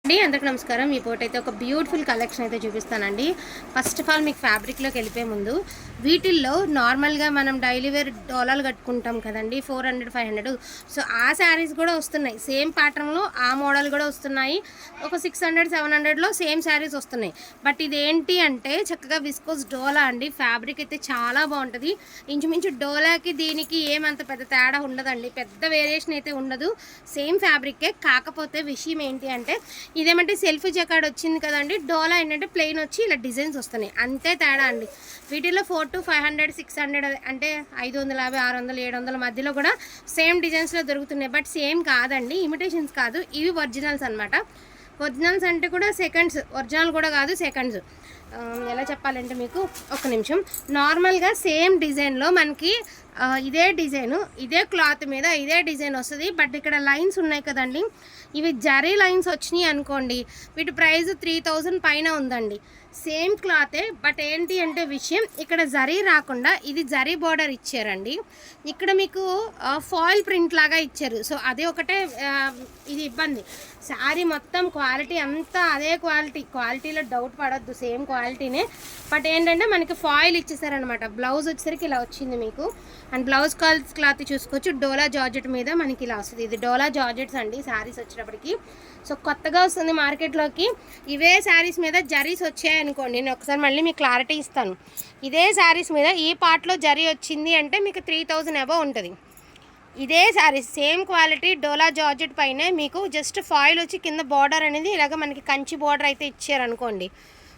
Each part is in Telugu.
అందరికీ నమస్కారం. ఈ పూట అయితే ఒక బ్యూటిఫుల్ కలెక్షన్ అయితే చూపిస్తానండి. ఫస్ట్ ఆఫ్ ఆల్ మీకు ఫ్యాబ్రిక్లోకి వెళ్ళిపోయే ముందు వీటిల్లో నార్మల్గా మనం డైలీ వేర్ డోలాలు కట్టుకుంటాం కదండి, 400 500. సో ఆ శారీస్ కూడా వస్తున్నాయి, సేమ్ ప్యాటర్న్లో ఆ మోడల్ కూడా వస్తున్నాయి. ఒక 600 700లో సేమ్ శారీస్ వస్తున్నాయి. బట్ ఇదేంటి అంటే చక్కగా విస్కోస్ డోలా అండి. ఫ్యాబ్రిక్ అయితే చాలా బాగుంటుంది. ఇంచుమించు డోలాకి దీనికి ఏమంత పెద్ద తేడా ఉండదండి, పెద్ద వేరియేషన్ అయితే ఉండదు. సేమ్ ఫ్యాబ్రికే. కాకపోతే విషయం ఏంటి అంటే ఇదేమంటే సెల్ఫ్ జకార్డ్ వచ్చింది కదండి, డోలా ఏంటంటే ప్లెయిన్ వచ్చి ఇలా డిజైన్స్ వస్తున్నాయి, అంతే తేడా అండి. వీటిలో 400 to 500 600 అంటే 550 600 700 మధ్యలో కూడా సేమ్ డిజైన్స్లో దొరుకుతున్నాయి. బట్ సేమ్ కాదండి, ఇమిటేషన్స్ కాదు, ఇవి ఒరిజినల్స్ అనమాట. ఒరిజినల్స్ అంటే కూడా సెకండ్స్, ఒరిజినల్ కూడా కాదు, సెకండ్స్. ఎలా చెప్పాలంటే మీకు ఒక నిమిషం, నార్మల్గా సేమ్ డిజైన్లో మనకి ఇదే డిజైను ఇదే క్లాత్ మీద ఇదే డిజైన్ వస్తుంది. బట్ ఇక్కడ లైన్స్ ఉన్నాయి కదండి, ఇవి జరీ లైన్స్ వచ్చినాయి అనుకోండి, వీటి ప్రైస్ 3000 పైన ఉందండి. సేమ్ క్లాతే, బట్ ఏంటి అంటే విషయం ఇక్కడ జరీ రాకుండా ఇది జరీ బార్డర్ ఇచ్చారండి. ఇక్కడ మీకు ఫాయిల్ ప్రింట్ లాగా ఇచ్చారు. సో అదే ఒకటే ఇది ఇబ్బంది. శారీ మొత్తం క్వాలిటీ అంతా అదే క్వాలిటీలో డౌట్ పడొద్దు, సేమ్ క్వాలిటీనే. బట్ ఏంటంటే మనకి ఫాయిల్ ఇచ్చేసారనమాట. బ్లౌజ్ వచ్చేసరికి ఇలా వచ్చింది మీకు. అండ్ బ్లౌజ్ క్లాత్ చూసుకోవచ్చు, డోలా జార్జెట్ మీద మనకి ఇలా వస్తుంది. ఇది డోలా జార్జెట్స్ అండి శారీస్ వచ్చేటప్పటికి. సో కొత్తగా వస్తుంది మార్కెట్లోకి. ఇవే శారీస్ మీద జరీస్ వచ్చాయనుకోండి, నేను ఒకసారి మళ్ళీ మీకు క్లారిటీ ఇస్తాను. ఇదే శారీస్ మీద ఈ పార్ట్లో జరీ వచ్చింది అంటే మీకు 3000 అబవ్ ఉంటుంది. ఇదే శారీస్ సేమ్ క్వాలిటీ డోలా జార్జెట్ పైనే మీకు జస్ట్ ఫాయిల్ వచ్చి కింద బార్డర్ అనేది ఇలాగ మనకి కంచి బార్డర్ అయితే ఇచ్చారనుకోండి,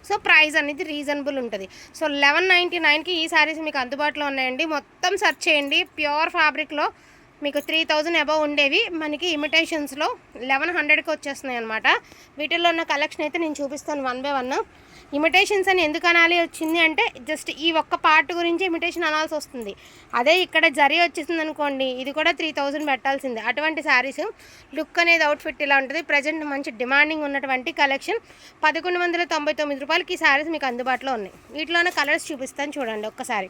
సో ప్రైస్ అనేది రీజనబుల్ ఉంటుంది. సో 1199కి ఈ శారీస్ మీకు అందుబాటులో ఉన్నాయండి. మొత్తం సెర్చ్ చేయండి. ప్యూర్ ఫ్యాబ్రిక్లో మీకు 3000 అబవ్ ఉండేవి మనకి ఇమిటేషన్స్లో 1100కి వచ్చేస్తున్నాయి అనమాట. వీటిల్లో ఉన్న కలెక్షన్ అయితే నేను చూపిస్తాను 1 by 1. ఇమిటేషన్స్ అని ఎందుకు అనాలి వచ్చింది అంటే జస్ట్ ఈ ఒక్క పార్ట్ గురించి ఇమిటేషన్ అనాల్సి వస్తుంది. అదే ఇక్కడ జరీ వచ్చేసింది అనుకోండి, ఇది కూడా 3000 పెట్టాల్సిందే. అటువంటి శారీస్ లుక్ అనేది అవుట్ఫిట్ ఇలా ఉంటుంది. ప్రజెంట్ మంచి డిమాండింగ్ ఉన్నటువంటి కలెక్షన్ 1199 రూపాయలకి ఈ శారీస్ మీకు అందుబాటులో ఉన్నాయి. వీటిలోనే కలర్స్ చూపిస్తాను చూడండి ఒక్కసారి.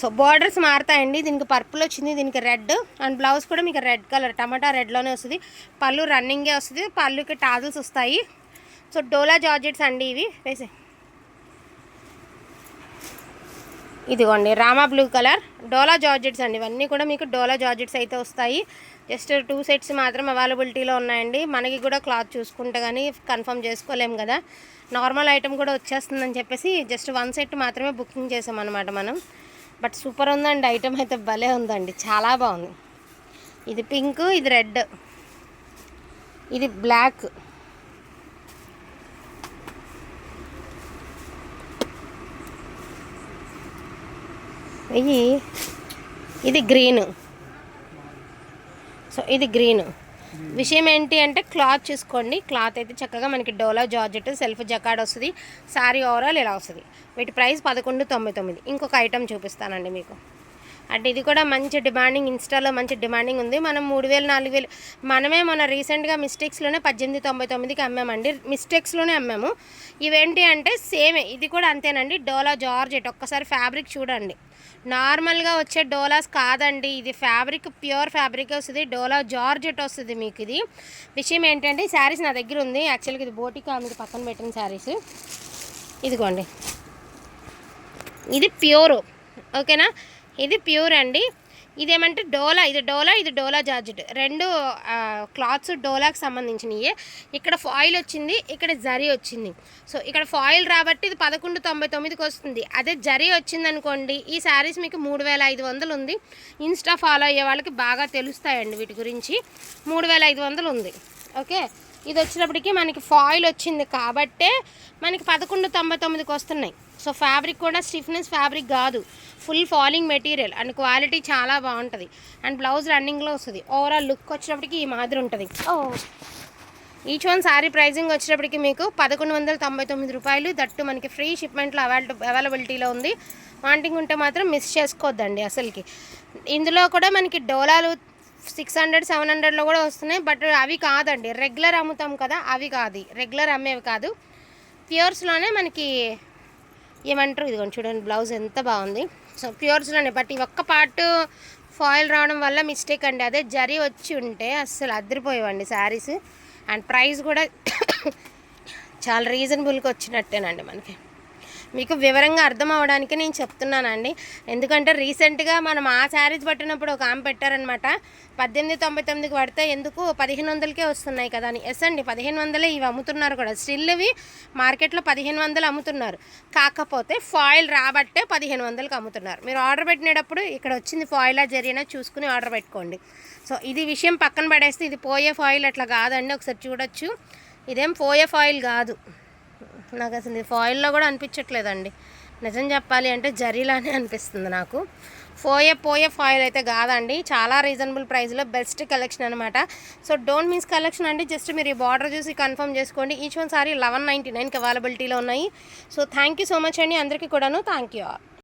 సో బార్డర్స్ మారుతాయండి. దీనికి పర్పుల్ వచ్చింది, దీనికి రెడ్, అండ్ బ్లౌజ్ కూడా మీకు రెడ్ కలర్ టమాటా రెడ్లోనే వస్తుంది. పళ్ళు రన్నింగే వస్తుంది, పళ్ళుకి టాజల్స్ వస్తాయి. సో డోలా జార్జెట్స్ అండి ఇవి. వేసే ఇదిగోండి రామా బ్లూ కలర్ డోలా జార్జెట్స్ అండి. ఇవన్నీ కూడా మీకు డోలా జార్జెట్స్ అయితే వస్తాయి. జస్ట్ 2 sets మాత్రం అవైలబిలిటీలో ఉన్నాయండి. మనకి కూడా క్లాత్ చూసుకుంటే కానీ కన్ఫర్మ్ చేసుకోలేము కదా, నార్మల్ ఐటమ్ కూడా వచ్చేస్తుందని చెప్పేసి జస్ట్ 1 set మాత్రమే బుకింగ్ చేసామన్నమాట మనం. బట్ సూపర్ ఉందండి, ఐటమ్ అయితే భలే ఉందండి, చాలా బాగుంది. ఇది పింక్, ఇది రెడ్, ఇది బ్లాక్, ఇది గ్రీన్. సో ఇది గ్రీన్. విషయం ఏంటి అంటే క్లాత్ చూసుకోండి, క్లాత్ అయితే చక్కగా మనకి డోలా జార్జెట్ సెల్ఫ్ జకార్డ్ వస్తుంది. శారీ ఓవరాల్ ఇలా వస్తుంది. వీటి ప్రైస్ 1199. ఇంకొక ఐటమ్ చూపిస్తానండి మీకు. అంటే ఇది కూడా మంచి డిమాండింగ్, ఇన్స్టాలో మంచి డిమాండింగ్ ఉంది. మనం 3000 4000 మనమే మన రీసెంట్గా మిస్టేక్స్లోనే 1899కి అమ్మామండి, మిస్టేక్స్లోనే అమ్మాము. ఇవేంటి అంటే సేమే, ఇది కూడా అంతేనండి, డోలా జార్జెట్. ఒక్కసారి ఫ్యాబ్రిక్ చూడండి, నార్మల్గా వచ్చే డోలాస్ కాదండి, ఇది ఫ్యాబ్రిక్ ప్యూర్ ఫ్యాబ్రిక్ వస్తుంది, డోలా జార్జెట్ వస్తుంది మీకు. ఇది విషయం ఏంటంటే ఈ శారీస్ నా దగ్గర ఉంది. యాక్చువల్గా ఇది బోటికా మీకు పక్కన పెట్టిన శారీస్. ఇదిగోండి, ఇది ప్యూర్, ఓకేనా, ఇది ప్యూర్ అండి. ఇదేమంటే డోలా, ఇది డోలా, ఇది డోలా జార్జెట్. రెండు క్లాత్స్ డోలాకి సంబంధించినవి. ఇక్కడ ఫాయిల్ వచ్చింది, ఇక్కడ జరీ వచ్చింది. సో ఇక్కడ ఫాయిల్ రాబట్టి ఇది 1199కి వస్తుంది. అదే జరీ వచ్చింది అనుకోండి, ఈ శారీస్ మీకు 3500 ఉంది. ఇన్స్టా ఫాలో అయ్యే వాళ్ళకి బాగా తెలుస్తాయండి వీటి గురించి. 3500 ఉంది, ఓకే. ఇది వచ్చినప్పటికీ మనకి ఫాయిల్ వచ్చింది కాబట్టే మనకి 1199కి వస్తున్నాయి. సో ఫ్యాబ్రిక్ కూడా స్టిఫ్నెస్ ఫ్యాబ్రిక్ కాదు, full falling material and quality చాలా బాగుంటుంది. అండ్ బ్లౌజ్ రన్నింగ్లో వస్తుంది. ఓవరాల్ లుక్ వచ్చినప్పటికీ ఈ మాదిరి ఉంటుంది. ఈచ్ వన్ శారీ ప్రైజింగ్ వచ్చేటప్పటికి మీకు 1199 రూపాయలు. దట్టు మనకి ఫ్రీ షిప్మెంట్లో అవైలబిలిటీలో ఉంది. వాంటింగ్ ఉంటే మాత్రం మిస్ చేసుకోవద్దండి అసలుకి. ఇందులో కూడా మనకి డోలాలు 600 700లో కూడా వస్తున్నాయి. బట్ అవి కాదండి, రెగ్యులర్ అమ్ముతాం కదా, అవి కాదు, రెగ్యులర్ అమ్మేవి కాదు. ప్యూర్స్లోనే మనకి ఏమంటారు, ఇదిగోండి చూడండి బ్లౌజ్ ఎంత బాగుంది. సో ప్యూర్స్లోనే. బట్ ఈ ఒక్క పార్ట్ ఫాయిల్ రావడం వల్ల మిస్టేక్ అండి. అదే జరీ వచ్చి ఉంటే అస్సలు అద్దరిపోయేవండి శారీస్. అండ్ ప్రైస్ కూడా చాలా రీజనబుల్గా వచ్చినట్టేనండి మనకి. మీకు వివరంగా అర్థం అవ్వడానికి నేను చెప్తున్నానండి. ఎందుకంటే రీసెంట్గా మనం ఆ శారీస్ పట్టినప్పుడు ఒక ఆమె పెట్టారనమాట, 1899కి పడితే ఎందుకు 1500కే వస్తున్నాయి కదా అని. ఎస్ అండి, 1500 ఇవి అమ్ముతున్నారు కూడా. స్టిల్ ఇవి మార్కెట్లో 1500 అమ్ముతున్నారు. కాకపోతే ఫాయిల్ రాబట్టే 1500కి అమ్ముతున్నారు. మీరు ఆర్డర్ పెట్టినప్పుడు ఇక్కడ వచ్చింది ఫాయిలా జరిగినా చూసుకుని ఆర్డర్ పెట్టుకోండి. సో ఇది విషయం పక్కన పడేస్తే ఇది పోయే ఫాయిల్ అట్లా కాదండి. ఒకసారి చూడొచ్చు, ఇదేం పోయే ఫాయిల్ కాదు. నాకు అసలు ఇది ఫాయిల్లో కూడా అనిపించట్లేదండి, నిజం చెప్పాలి అంటే జరీలానే అనిపిస్తుంది నాకు. పోయే ఫాయిల్ అయితే కాదండి. చాలా రీజనబుల్ ప్రైస్లో బెస్ట్ కలెక్షన్ అనమాట. సో డోంట్ మిస్ కలెక్షన్ అండి. జస్ట్ మీరు ఈ బార్డర్ చూసి కన్ఫర్మ్ చేసుకోండి. ఈచ్ వన్ సారీ 1199కి అవైలబిలిటీలో ఉన్నాయి. So thank you so much అండి అందరికీ కూడాను. Thank you all.